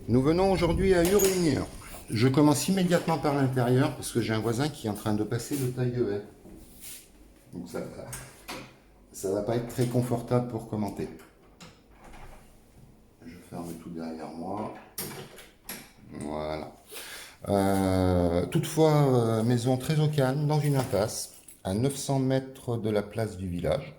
Nous venons aujourd'hui à Urugnes. Je commence immédiatement par l'intérieur parce que j'ai un voisin qui est en train de passer le taille-haie. Donc ça va pas être très confortable pour commenter. Je ferme tout derrière moi. Voilà. Toutefois, maison très au calme, dans une impasse, à 900 mètres de la place du village.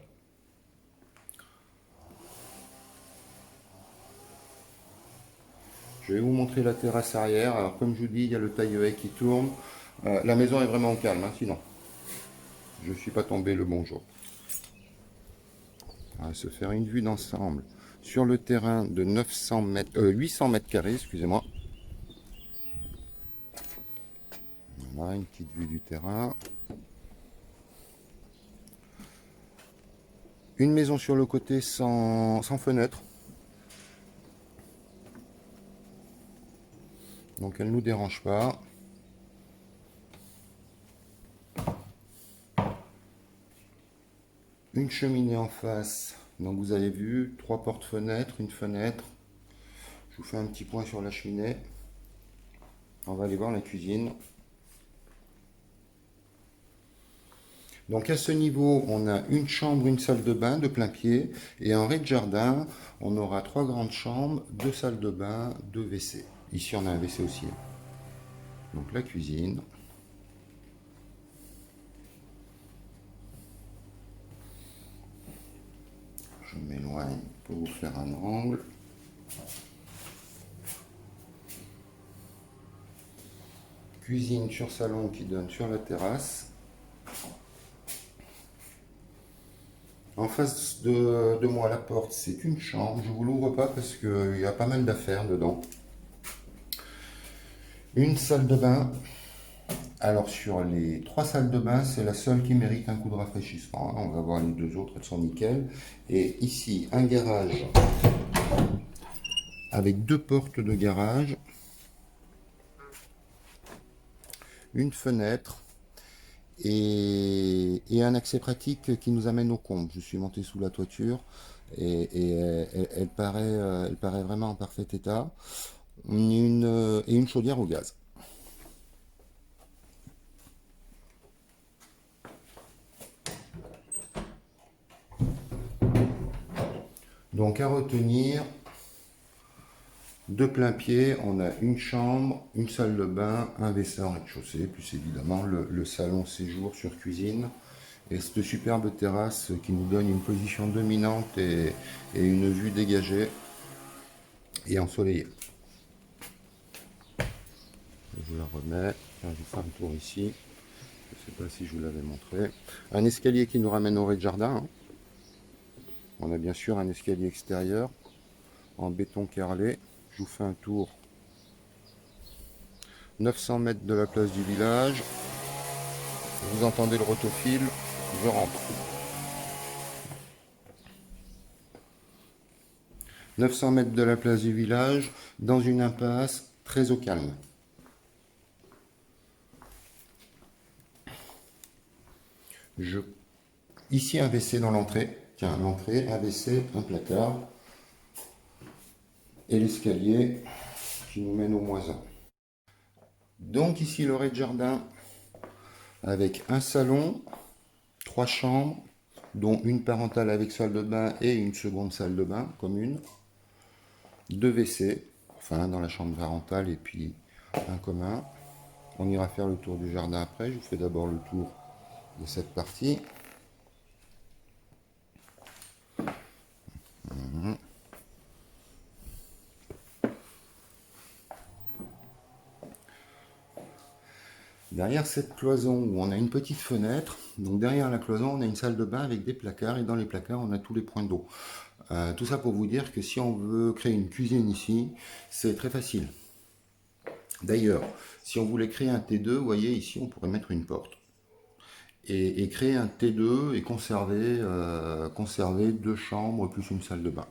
Je vais vous montrer la terrasse arrière. Alors comme je vous dis, il y a le taille-haie qui tourne. La maison est vraiment au calme, hein, sinon. Je ne suis pas tombé le bon jour. On va se faire une vue d'ensemble sur le terrain de 800 mètres carrés, excusez-moi. Voilà, une petite vue du terrain. Une maison sur le côté sans fenêtre. Donc elle ne nous dérange pas. Une cheminée en face. Donc vous avez vu, 3 portes-fenêtres, une fenêtre. Je vous fais un petit point sur la cheminée. On va aller voir la cuisine. Donc à ce niveau, on a une chambre, une salle de bain de plein pied. Et en rez-de-jardin, on aura 3 grandes chambres, 2 salles de bain, 2 WC. Ici, on a un WC aussi. Donc la cuisine. Je m'éloigne pour vous faire un angle. Cuisine sur salon qui donne sur la terrasse. En face de moi à la porte, c'est une chambre. Je ne vous l'ouvre pas parce qu'il y a pas mal d'affaires dedans. Une salle de bain. Alors sur les 3 salles de bain, c'est la seule qui mérite un coup de rafraîchissement. On va voir les 2 autres, elles sont nickel. Et ici, un garage avec 2 portes de garage. Une fenêtre. Et un accès pratique qui nous amène au comble. Je suis monté sous la toiture et elle paraît vraiment en parfait état. Et une chaudière au gaz. Donc à retenir, de plein pied, on a une chambre, une salle de bain, un WC en rez-de-chaussée, plus évidemment le salon séjour sur cuisine. Et cette superbe terrasse qui nous donne une position dominante et une vue dégagée et ensoleillée. Je vous la remets. Je vais faire un tour ici. Je ne sais pas si je vous l'avais montré. Un escalier qui nous ramène au rez-de-jardin. Hein. On a bien sûr un escalier extérieur en béton carrelé. Je vous fais un tour. 900 mètres de la place du village. Vous entendez le rotofil. Je rentre. 900 mètres de la place du village, dans une impasse, très au calme. Ici, un WC dans l'entrée. Tiens, l'entrée, un WC, un placard. Et l'escalier qui nous mène au moins 1. Donc ici, le rez-de-jardin avec un salon, 3 chambres, dont une parentale avec salle de bain et une seconde salle de bain commune. 2 WC, enfin un dans la chambre parentale et puis un commun. On ira faire le tour du jardin après. Je vous fais d'abord le tour de cette partie. Derrière cette cloison où on a une petite fenêtre, donc derrière la cloison on a une salle de bain avec des placards et dans les placards on a tous les points d'eau. Tout ça pour vous dire que si on veut créer une cuisine ici, c'est très facile. D'ailleurs, si on voulait créer un T2, vous voyez ici on pourrait mettre une porte. Et créer un T2 et conserver 2 chambres plus une salle de bain.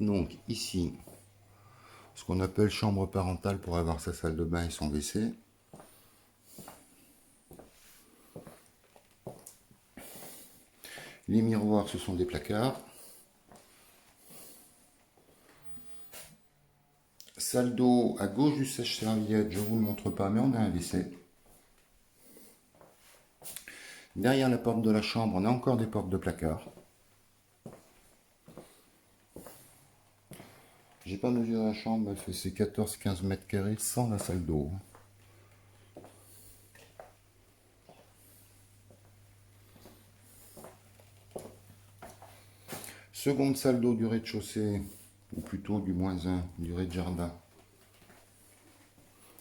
Donc ici, ce qu'on appelle chambre parentale pour avoir sa salle de bain et son WC. Les miroirs, ce sont des placards. Salle d'eau à gauche du sèche-serviette, je ne vous le montre pas, mais on a un WC. Derrière la porte de la chambre, on a encore des portes de placard. J'ai pas mesuré la chambre, elle fait ses 14-15 mètres carrés sans la salle d'eau. Seconde salle d'eau du rez-de-chaussée, ou plutôt du -1 du rez-de-jardin.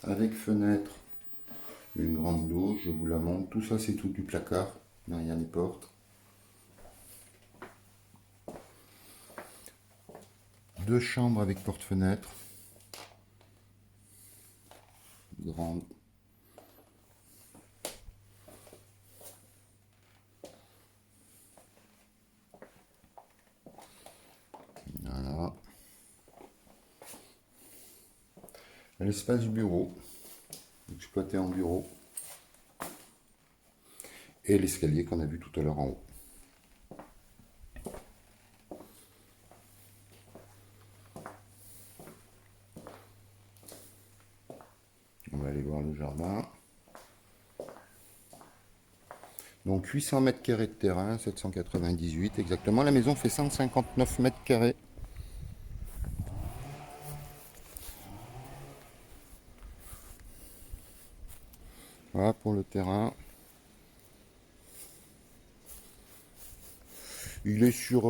Avec fenêtre, une grande douche, je vous la montre. Tout ça, c'est tout du placard, derrière les portes. Deux chambres avec porte-fenêtre. Grande. Voilà. L'espace bureau, exploité en bureau. Et l'escalier qu'on a vu tout à l'heure en haut. On va aller voir le jardin. Donc 800 mètres carrés de terrain, 798 exactement. La maison fait 159 mètres carrés. Voilà pour le terrain. Il est sur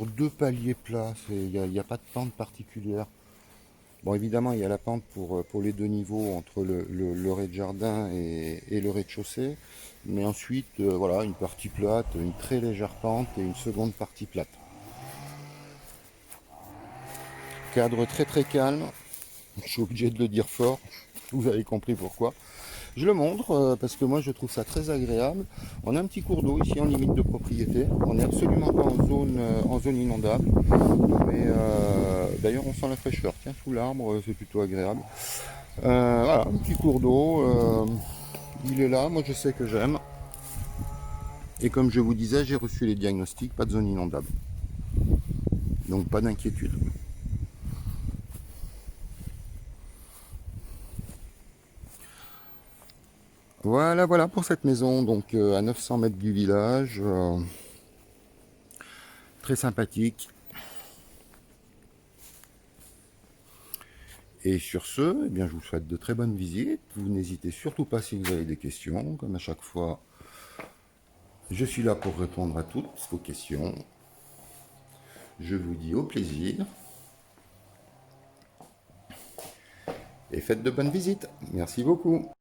deux paliers plats, il n'y a pas de pente particulière. Bon, évidemment, il y a la pente pour les deux niveaux entre le rez-de-jardin et le rez-de-chaussée. Mais ensuite, voilà, une partie plate, une très légère pente et une seconde partie plate. Cadre très très calme. Je suis obligé de le dire fort. Vous avez compris pourquoi. Je le montre parce que moi je trouve ça très agréable. On a un petit cours d'eau ici en limite de propriété. On n'est absolument pas en zone inondable. Mais d'ailleurs on sent la fraîcheur. Tiens, sous l'arbre, c'est plutôt agréable. Voilà, un petit cours d'eau. Il est là, moi je sais que j'aime. Et comme je vous disais, j'ai reçu les diagnostics, pas de zone inondable. Donc pas d'inquiétude. Voilà, voilà pour cette maison, donc à 900 mètres du village. Très sympathique. Et sur ce, eh bien, je vous souhaite de très bonnes visites. Vous n'hésitez surtout pas si vous avez des questions. Comme à chaque fois, je suis là pour répondre à toutes vos questions. Je vous dis au plaisir. Et faites de bonnes visites. Merci beaucoup.